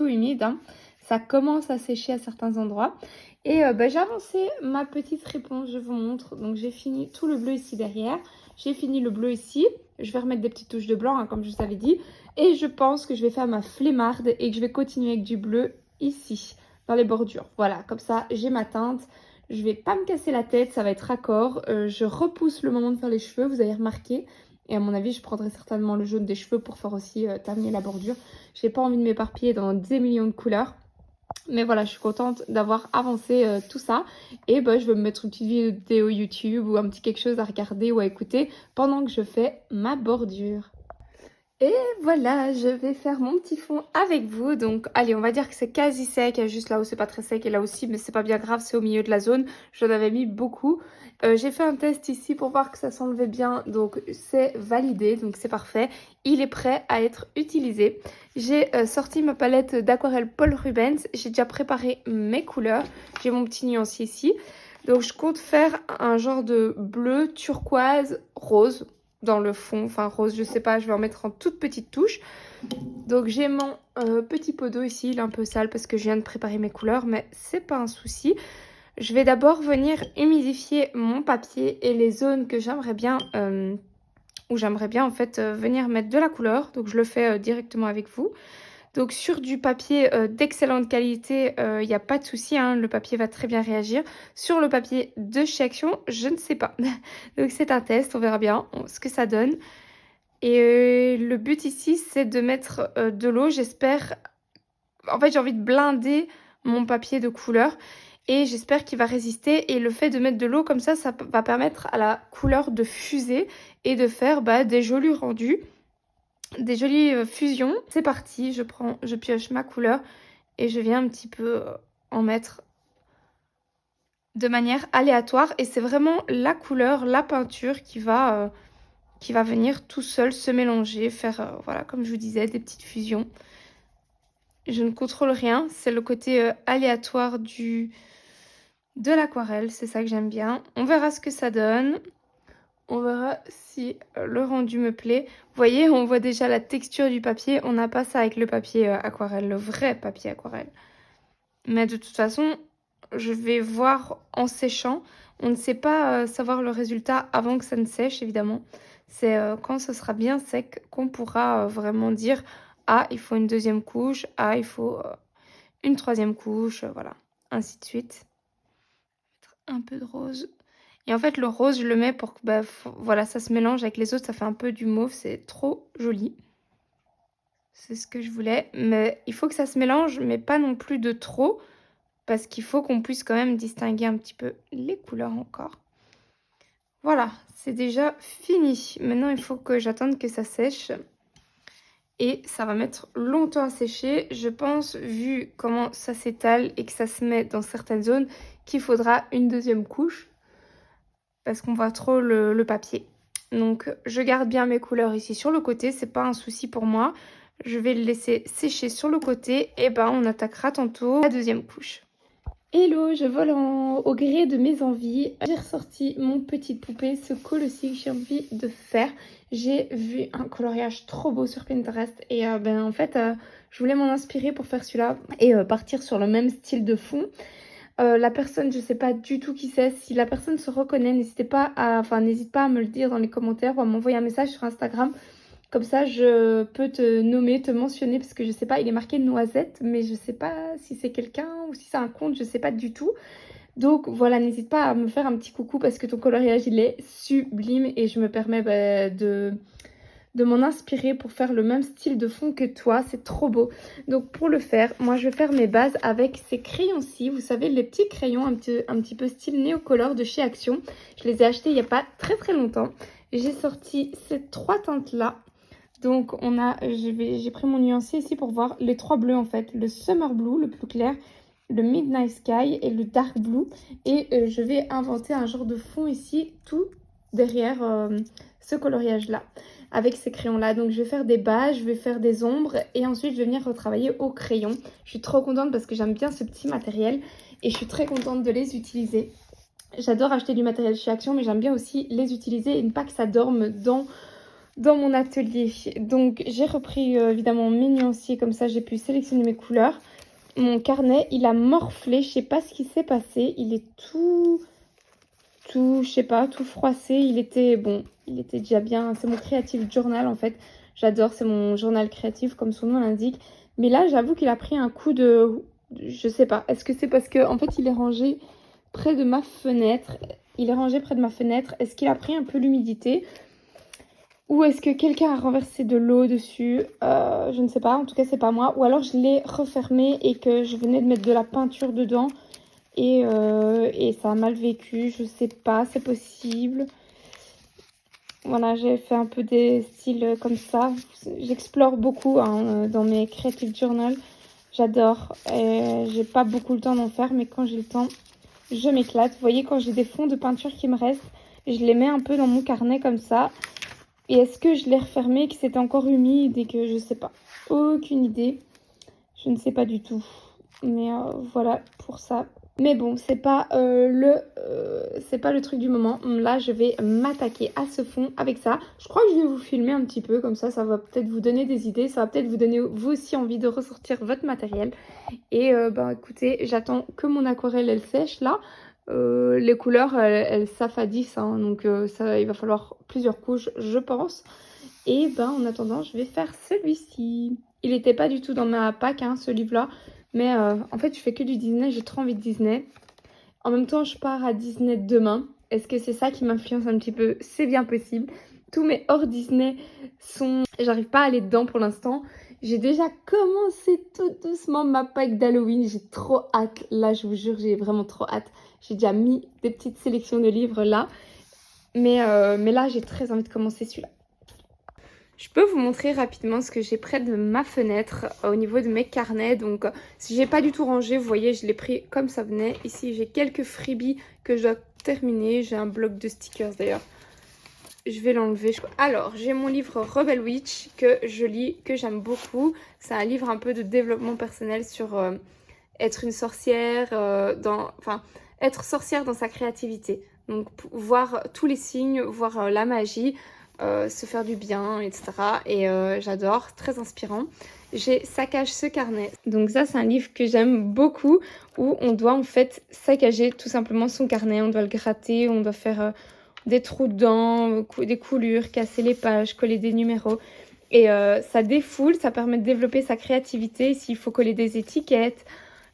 humide. Hein. Ça commence à sécher à certains endroits. Et j'ai avancé ma petite réponse, je vous montre. Donc j'ai fini tout le bleu ici derrière. J'ai fini le bleu ici. Je vais remettre des petites touches de blanc, hein, comme je vous avais dit. Et je pense que je vais faire ma flemmarde et que je vais continuer avec du bleu ici, dans les bordures. Voilà, comme ça, j'ai ma teinte. Je vais pas me casser la tête, ça va être raccord. Je repousse le moment de faire les cheveux, vous avez remarqué. Et à mon avis, je prendrai certainement le jaune des cheveux pour faire aussi terminer la bordure. J'ai pas envie de m'éparpiller dans des millions de couleurs. Mais voilà, je suis contente d'avoir avancé tout ça. Et je vais me mettre une petite vidéo YouTube ou un petit quelque chose à regarder ou à écouter pendant que je fais ma bordure. Et voilà, je vais faire mon petit fond avec vous. Donc, allez, on va dire que c'est quasi sec. Il y a juste là où c'est pas très sec et là aussi, mais c'est pas bien grave, c'est au milieu de la zone. J'en avais mis beaucoup. J'ai fait un test ici pour voir que ça s'enlevait bien. Donc, c'est validé, donc c'est parfait. Il est prêt à être utilisé. J'ai sorti ma palette d'aquarelle Paul Rubens. J'ai déjà préparé mes couleurs. J'ai mon petit nuancier ici. Donc, je compte faire un genre de bleu, turquoise, rose dans le fond, enfin rose, je sais pas, je vais en mettre en toute petite touche. Donc j'ai mon petit pot d'eau ici, il est un peu sale parce que je viens de préparer mes couleurs, mais c'est pas un souci. Je vais d'abord venir humidifier mon papier et les zones que j'aimerais bien, où j'aimerais bien en fait venir mettre de la couleur. Donc je le fais directement avec vous. Donc sur du papier d'excellente qualité, il n'y a pas de souci, hein, le papier va très bien réagir. Sur le papier de chez Action, je ne sais pas. Donc c'est un test, on verra bien ce que ça donne. Et le but ici, c'est de mettre de l'eau, j'espère. En fait, j'ai envie de blinder mon papier de couleur et j'espère qu'il va résister. Et le fait de mettre de l'eau comme ça va permettre à la couleur de fuser et de faire des jolis rendus. Des jolies fusions. C'est parti, je pioche ma couleur et je viens un petit peu en mettre de manière aléatoire. Et c'est vraiment la couleur, la peinture qui va venir tout seul se mélanger, faire, voilà, comme je vous disais, des petites fusions. Je ne contrôle rien, c'est le côté aléatoire de l'aquarelle, c'est ça que j'aime bien. On verra ce que ça donne. On verra si le rendu me plaît. Vous voyez, on voit déjà la texture du papier. On n'a pas ça avec le papier aquarelle, le vrai papier aquarelle. Mais de toute façon, je vais voir en séchant. On ne sait pas savoir le résultat avant que ça ne sèche, évidemment. C'est quand ce sera bien sec qu'on pourra vraiment dire ah, il faut une deuxième couche, ah, il faut une troisième couche, voilà, ainsi de suite. Un peu de rose. Et en fait, le rose, je le mets pour que bah, voilà, ça se mélange avec les autres, ça fait un peu du mauve, c'est trop joli. C'est ce que je voulais. Mais il faut que ça se mélange, mais pas non plus de trop. Parce qu'il faut qu'on puisse quand même distinguer un petit peu les couleurs encore. Voilà, c'est déjà fini. Maintenant, il faut que j'attende que ça sèche. Et ça va mettre longtemps à sécher. Je pense, vu comment ça s'étale et que ça se met dans certaines zones, qu'il faudra une deuxième couche. Parce qu'on voit trop le papier. Donc, je garde bien mes couleurs ici sur le côté. C'est pas un souci pour moi. Je vais le laisser sécher sur le côté. Et ben, on attaquera tantôt la deuxième couche. Hello, je vole au gré de mes envies. J'ai ressorti mon petite poupée, ce col aussi que j'ai envie de faire. J'ai vu un coloriage trop beau sur Pinterest et en fait, je voulais m'en inspirer pour faire celui-là et partir sur le même style de fond. La personne, je sais pas du tout qui c'est. Si la personne se reconnaît, n'hésite pas à me le dire dans les commentaires ou à m'envoyer un message sur Instagram. Comme ça, je peux te nommer, te mentionner, parce que je sais pas, il est marqué noisette, mais je sais pas si c'est quelqu'un ou si c'est un compte, je sais pas du tout. Donc voilà, n'hésite pas à me faire un petit coucou parce que ton coloriage, il est sublime et je me permets de m'en inspirer pour faire le même style de fond que toi. C'est trop beau. Donc pour le faire, moi je vais faire mes bases avec ces crayons-ci. Vous savez, les petits crayons un petit peu style néocolore de chez Action. Je les ai achetés il n'y a pas très longtemps. J'ai sorti ces 3 teintes-là. Donc j'ai pris mon nuancier ici pour voir les 3 bleus en fait. Le Summer Blue, le plus clair, le Midnight Sky et le Dark Blue. Et je vais inventer un genre de fond ici, tout derrière ce coloriage-là, avec ces crayons-là. Donc je vais faire des bas, je vais faire des ombres et ensuite je vais venir retravailler au crayon. Je suis trop contente parce que j'aime bien ce petit matériel et je suis très contente de les utiliser. J'adore acheter du matériel chez Action, mais j'aime bien aussi les utiliser et ne pas que ça dorme dans mon atelier. Donc j'ai repris évidemment mes nuanciers, comme ça j'ai pu sélectionner mes couleurs. Mon carnet, il a morflé, je sais pas ce qui s'est passé, il est tout, je sais pas, tout froissé. Il était déjà bien, c'est mon creative journal en fait. J'adore, c'est mon journal créatif comme son nom l'indique. Mais là, j'avoue qu'il a pris un coup je sais pas, est-ce que c'est parce que en fait il est rangé près de ma fenêtre. Est-ce qu'il a pris un peu l'humidité? Ou est-ce que quelqu'un a renversé de l'eau dessus? Je ne sais pas, en tout cas c'est pas moi. Ou alors je l'ai refermé et que je venais de mettre de la peinture dedans et ça a mal vécu, je sais pas, c'est possible. Voilà, j'ai fait un peu des styles comme ça. J'explore beaucoup hein, dans mes creative journal. J'adore. J'ai pas beaucoup le temps d'en faire, mais quand j'ai le temps, je m'éclate. Vous voyez, quand j'ai des fonds de peinture qui me restent, je les mets un peu dans mon carnet comme ça. Et est-ce que je l'ai refermé, que c'était encore humide et que je sais pas. Aucune idée. Je ne sais pas du tout. Mais voilà pour ça. Mais bon, c'est pas le truc du moment. Là, je vais m'attaquer à ce fond avec ça. Je crois que je vais vous filmer un petit peu comme ça va peut-être vous donner des idées. Ça va peut-être vous donner vous aussi envie de ressortir votre matériel. Et écoutez, j'attends que mon aquarelle elle sèche là. Les couleurs elles s'affadissent hein, donc il va falloir plusieurs couches je pense. Et en attendant je vais faire celui-ci. Il n'était pas du tout dans ma pack hein, ce livre là, mais en fait je fais que du Disney, j'ai trop envie de Disney. En même temps je pars à Disney demain. Est-ce que c'est ça qui m'influence un petit peu? C'est bien possible. Tous mes hors Disney j'arrive pas à aller dedans pour l'instant. J'ai déjà commencé tout doucement ma pack d'Halloween. J'ai trop hâte. Là, je vous jure, j'ai vraiment trop hâte. J'ai déjà mis des petites sélections de livres là. Mais là, j'ai très envie de commencer celui-là. Je peux vous montrer rapidement ce que j'ai près de ma fenêtre au niveau de mes carnets. Donc, si j'ai pas du tout rangé, vous voyez, je l'ai pris comme ça venait. Ici, j'ai quelques freebies que je dois terminer. J'ai un bloc de stickers d'ailleurs. Je vais l'enlever. Alors, j'ai mon livre Rebel Witch que je lis, que j'aime beaucoup. C'est un livre un peu de développement personnel sur être une sorcière, être sorcière dans sa créativité. Donc voir tous les signes, voir la magie, se faire du bien, etc. Et j'adore, très inspirant. J'ai Saccage ce carnet. Donc ça c'est un livre que j'aime beaucoup où on doit en fait saccager tout simplement son carnet. On doit le gratter, on doit faire des trous dedans, des coulures, casser les pages, coller des numéros. Et ça défoule, ça permet de développer sa créativité s'il faut coller des étiquettes.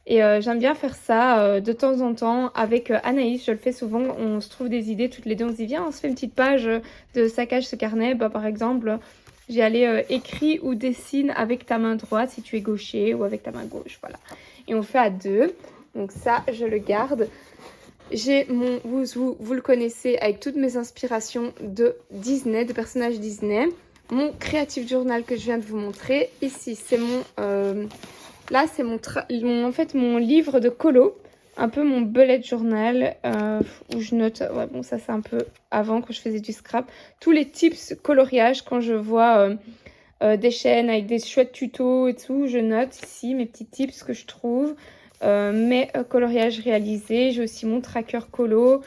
Et j'aime bien faire ça de temps en temps avec Anaïs, je le fais souvent, on se trouve des idées toutes les deux, on se dit viens on se fait une petite page de saccage ce carnet, bah, par exemple j'ai allé écrit ou dessine avec ta main droite si tu es gaucher ou avec ta main gauche, voilà. Et on fait à deux, donc ça je le garde. J'ai mon Woozoo, vous le connaissez, avec toutes mes inspirations de Disney, de personnages Disney. Mon Creative Journal que je viens de vous montrer, ici c'est mon... Là, c'est en fait, mon livre de colo, un peu mon bullet journal où je note, ouais, bon, ça c'est un peu avant quand je faisais du scrap, tous les tips coloriage quand je vois des chaînes avec des chouettes tutos et tout, je note ici mes petits tips que je trouve, mes coloriages réalisés, j'ai aussi mon tracker colo,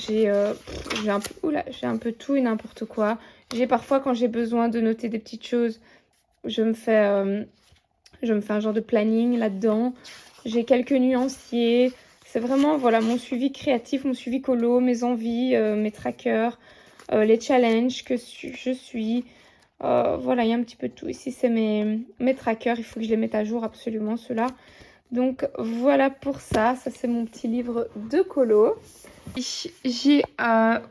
j'ai un peu tout et n'importe quoi. J'ai parfois quand j'ai besoin de noter des petites choses, je me fais un genre de planning là-dedans. J'ai quelques nuanciers. C'est vraiment voilà, mon suivi créatif, mon suivi colo, mes envies, mes trackers, les challenges que je suis. Voilà, il y a un petit peu de tout. Ici, c'est mes trackers. Il faut que je les mette à jour absolument, ceux-là. Donc, voilà pour ça. Ça, c'est mon petit livre de colo. J'ai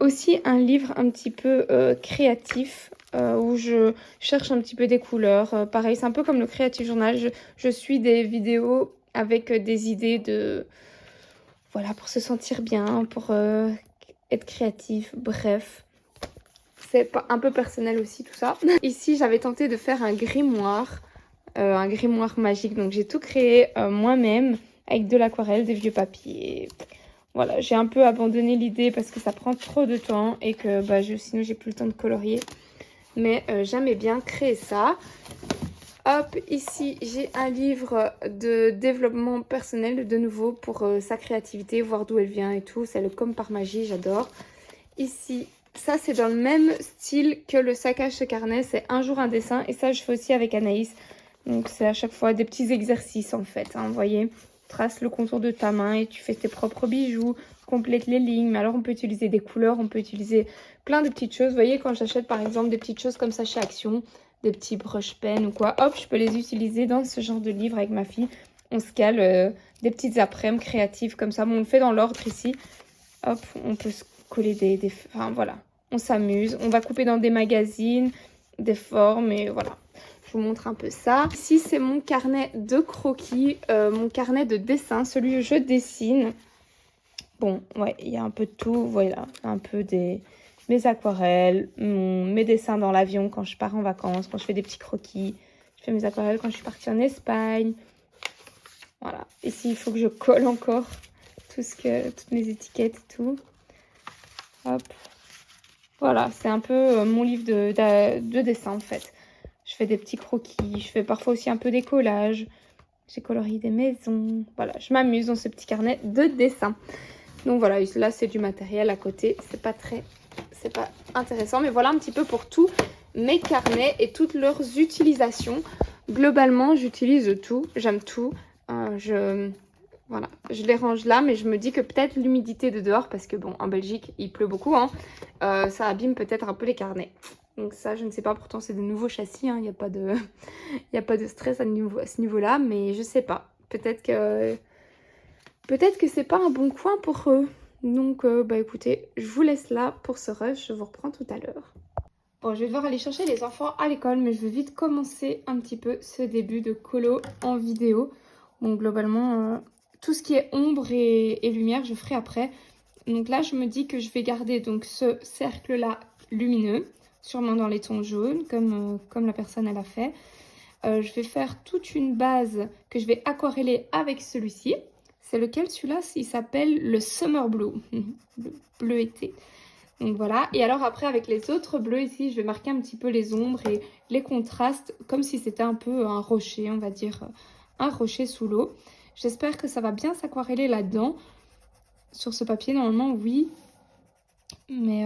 aussi un livre un petit peu créatif où je cherche un petit peu des couleurs. Pareil, c'est un peu comme le Creative Journal. Je suis des vidéos avec des idées de... Voilà, pour se sentir bien, pour être créatif, bref. C'est un peu personnel aussi tout ça. Ici, j'avais tenté de faire un grimoire magique. Donc, j'ai tout créé moi-même avec de l'aquarelle, des vieux papiers. Voilà, j'ai un peu abandonné l'idée parce que ça prend trop de temps et que bah, sinon j'ai plus le temps de colorier. Mais j'aimais bien créer ça. Hop, ici j'ai un livre de développement personnel de nouveau pour sa créativité, voir d'où elle vient et tout. C'est le Comme par magie, j'adore. Ici, ça c'est dans le même style que le saccage ce carnet, c'est un jour un dessin. Et ça je fais aussi avec Anaïs. Donc c'est à chaque fois des petits exercices en fait, hein, vous voyez. Trace le contour de ta main et tu fais tes propres bijoux, complète les lignes. Mais alors on peut utiliser des couleurs, on peut utiliser plein de petites choses. Vous voyez, quand j'achète par exemple des petites choses comme ça chez Action, des petits brush pens ou quoi, hop, je peux les utiliser dans ce genre de livre avec ma fille. On se cale des petites après-midi créatives comme ça. Bon, on le fait dans l'ordre ici. Hop, on peut se coller enfin voilà, on s'amuse. On va couper dans des magazines, des formes et voilà. Je vous montre un peu ça. Ici, c'est mon carnet de croquis, mon carnet de dessin, celui où je dessine. Bon, ouais, il y a un peu de tout. Voilà, un peu mes aquarelles, mes dessins dans l'avion quand je pars en vacances, quand je fais des petits croquis. Je fais mes aquarelles quand je suis partie en Espagne. Voilà. Ici, il faut que je colle encore toutes mes étiquettes et tout. Hop. Voilà, c'est un peu mon livre de dessin en fait. Je fais des petits croquis, je fais parfois aussi un peu des collages. J'ai colorié des maisons. Voilà, je m'amuse dans ce petit carnet de dessin. Donc voilà, là c'est du matériel à côté. C'est pas intéressant. Mais voilà un petit peu pour tous mes carnets et toutes leurs utilisations. Globalement, j'utilise tout. J'aime tout. Voilà, je les range là, mais je me dis que peut-être l'humidité de dehors, parce que bon, en Belgique, il pleut beaucoup, hein, ça abîme peut-être un peu les carnets. Donc ça, je ne sais pas, pourtant c'est de nouveaux châssis, hein, il n'y a pas de stress à ce niveau-là, mais je sais pas. Peut-être que c'est pas un bon coin pour eux. Donc bah écoutez, je vous laisse là pour ce rush, je vous reprends tout à l'heure. Bon, je vais devoir aller chercher les enfants à l'école, mais je vais vite commencer un petit peu ce début de colo en vidéo. Bon, globalement, tout ce qui est ombre et lumière, je ferai après. Donc là, je me dis que je vais garder donc ce cercle-là lumineux, sûrement dans les tons jaunes, comme la personne elle a fait. Je vais faire toute une base que je vais aquareller avec celui-ci. C'est lequel celui-là? Il s'appelle le Summer Blue, le bleu été. Donc voilà, et alors après avec les autres bleus ici, je vais marquer un petit peu les ombres et les contrastes, comme si c'était un peu un rocher, on va dire, un rocher sous l'eau. J'espère que ça va bien s'aquareller là-dedans. Sur ce papier, normalement, oui. Mais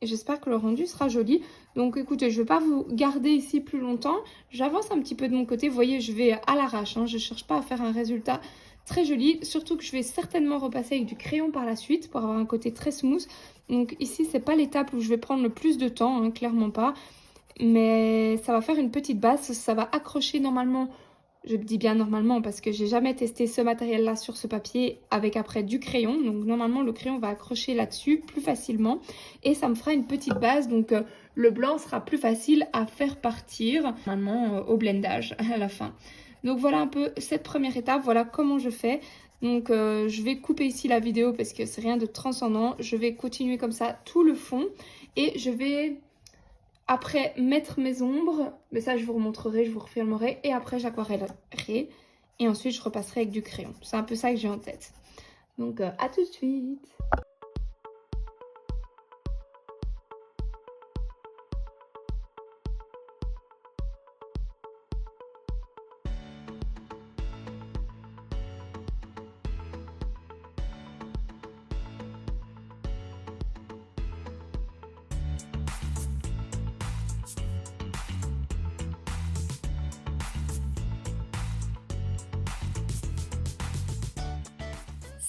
j'espère que le rendu sera joli. Donc écoutez, je ne vais pas vous garder ici plus longtemps. J'avance un petit peu de mon côté. Vous voyez, je vais à l'arrache, hein. Je ne cherche pas à faire un résultat très joli. Surtout que je vais certainement repasser avec du crayon par la suite pour avoir un côté très smooth. Donc ici, c'est pas l'étape où je vais prendre le plus de temps, hein, clairement pas. Mais ça va faire une petite base. Ça va accrocher normalement. Je dis bien normalement parce que j'ai jamais testé ce matériel-là sur ce papier avec après du crayon. Donc normalement le crayon va accrocher là-dessus plus facilement et ça me fera une petite base. Donc le blanc sera plus facile à faire partir normalement au blendage à la fin. Donc voilà un peu cette première étape. Voilà comment je fais. Donc je vais couper ici la vidéo parce que c'est rien de transcendant. Je vais continuer comme ça tout le fond et je vais... Après, mettre mes ombres, mais ça je vous remontrerai, je vous refilmerai. Et après, j'aquarellerai. Et ensuite, je repasserai avec du crayon. C'est un peu ça que j'ai en tête. Donc, à tout de suite.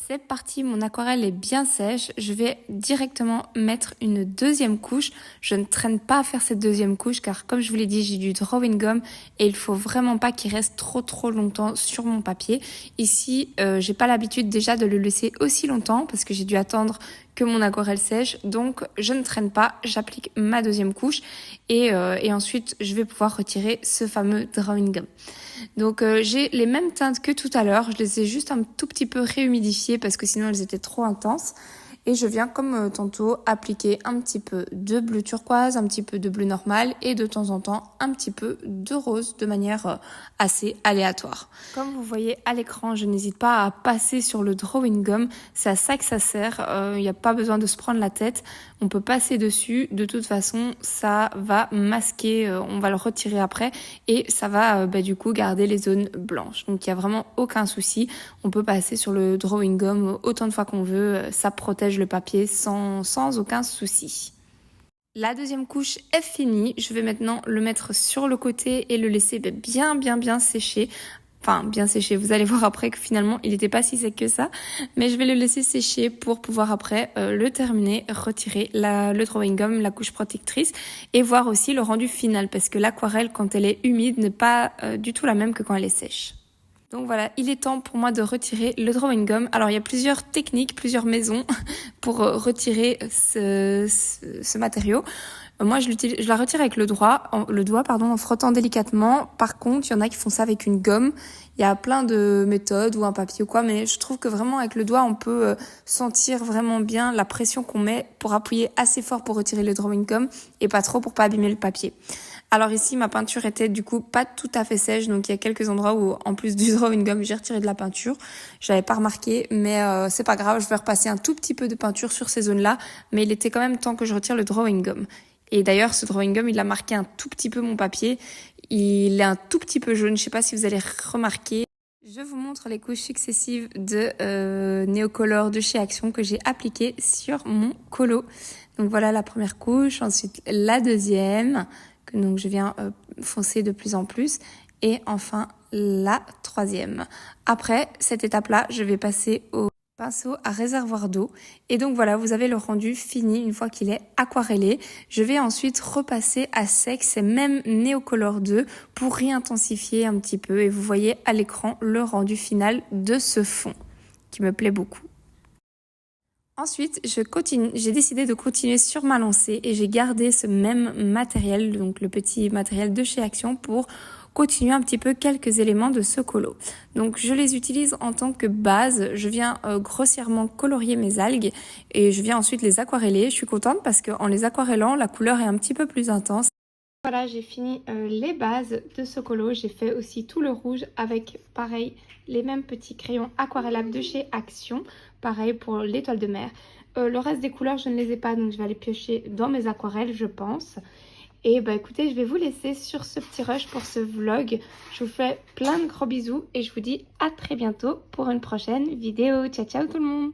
C'est parti, mon aquarelle est bien sèche. Je vais directement mettre une deuxième couche. Je ne traîne pas à faire cette deuxième couche car comme je vous l'ai dit, j'ai du drawing gum et il faut vraiment pas qu'il reste trop longtemps sur mon papier. Ici, j'ai pas l'habitude déjà de le laisser aussi longtemps parce que j'ai dû attendre que mon aquarelle sèche. Donc je ne traîne pas, j'applique ma deuxième couche et ensuite je vais pouvoir retirer ce fameux drawing gum. Donc j'ai les mêmes teintes que tout à l'heure, je les ai juste un tout petit peu réhumidifiées parce que sinon elles étaient trop intenses. Et je viens comme tantôt appliquer un petit peu de bleu turquoise, un petit peu de bleu normal et de temps en temps un petit peu de rose de manière assez aléatoire. Comme vous voyez à l'écran, je n'hésite pas à passer sur le drawing gum, c'est à ça que ça sert, il n'y a pas besoin de se prendre la tête, on peut passer dessus, de toute façon ça va masquer, on va le retirer après et ça va du coup garder les zones blanches. Donc il n'y a vraiment aucun souci, on peut passer sur le drawing gum autant de fois qu'on veut, ça protège le papier sans aucun souci. La deuxième couche est finie, je vais maintenant le mettre sur le côté et le laisser bien sécher. Enfin, bien séché, vous allez voir après que finalement il n'était pas si sec que ça, mais je vais le laisser sécher pour pouvoir après le terminer, retirer le drawing gum, la couche protectrice et voir aussi le rendu final parce que l'aquarelle quand elle est humide n'est pas du tout la même que quand elle est sèche. Donc voilà, il est temps pour moi de retirer le drawing gum. Alors il y a plusieurs techniques, plusieurs maisons pour retirer ce matériau. Moi je la retire avec le doigt en frottant délicatement. Par contre, il y en a qui font ça avec une gomme. Il y a plein de méthodes ou un papier ou quoi, mais je trouve que vraiment avec le doigt on peut sentir vraiment bien la pression qu'on met pour appuyer assez fort pour retirer le drawing gum et pas trop pour pas abîmer le papier. Alors ici, ma peinture était du coup pas tout à fait sèche, donc il y a quelques endroits où en plus du drawing gum, j'ai retiré de la peinture. J'avais pas remarqué, mais c'est pas grave, je vais repasser un tout petit peu de peinture sur ces zones-là, mais il était quand même temps que je retire le drawing gum. Et d'ailleurs, ce drawing gum, il a marqué un tout petit peu mon papier. Il est un tout petit peu jaune, je sais pas si vous allez remarquer. Je vous montre les couches successives de Neocolor de chez Action que j'ai appliquées sur mon colo. Donc voilà la première couche, ensuite la deuxième, que donc je viens foncer de plus en plus, et enfin la troisième. Après cette étape-là, je vais passer au pinceau à réservoir d'eau. Et donc voilà, vous avez le rendu fini une fois qu'il est aquarellé. Je vais ensuite repasser à sec ces mêmes Neocolor 2 pour réintensifier un petit peu. Et vous voyez à l'écran le rendu final de ce fond qui me plaît beaucoup. Ensuite, j'ai décidé de continuer sur ma lancée et j'ai gardé ce même matériel, donc le petit matériel de chez Action pour continuer un petit peu quelques éléments de ce colo. Donc je les utilise en tant que base, je viens grossièrement colorier mes algues et je viens ensuite les aquareller. Je suis contente parce qu'en les aquarellant, la couleur est un petit peu plus intense. Voilà, j'ai fini les bases de ce colo. J'ai fait aussi tout le rouge avec, pareil, les mêmes petits crayons aquarellables de chez Action. Pareil pour l'étoile de mer. Le reste des couleurs, je ne les ai pas, donc je vais aller piocher dans mes aquarelles, je pense. Et bah écoutez, je vais vous laisser sur ce petit rush pour ce vlog. Je vous fais plein de gros bisous et je vous dis à très bientôt pour une prochaine vidéo. Ciao, ciao tout le monde!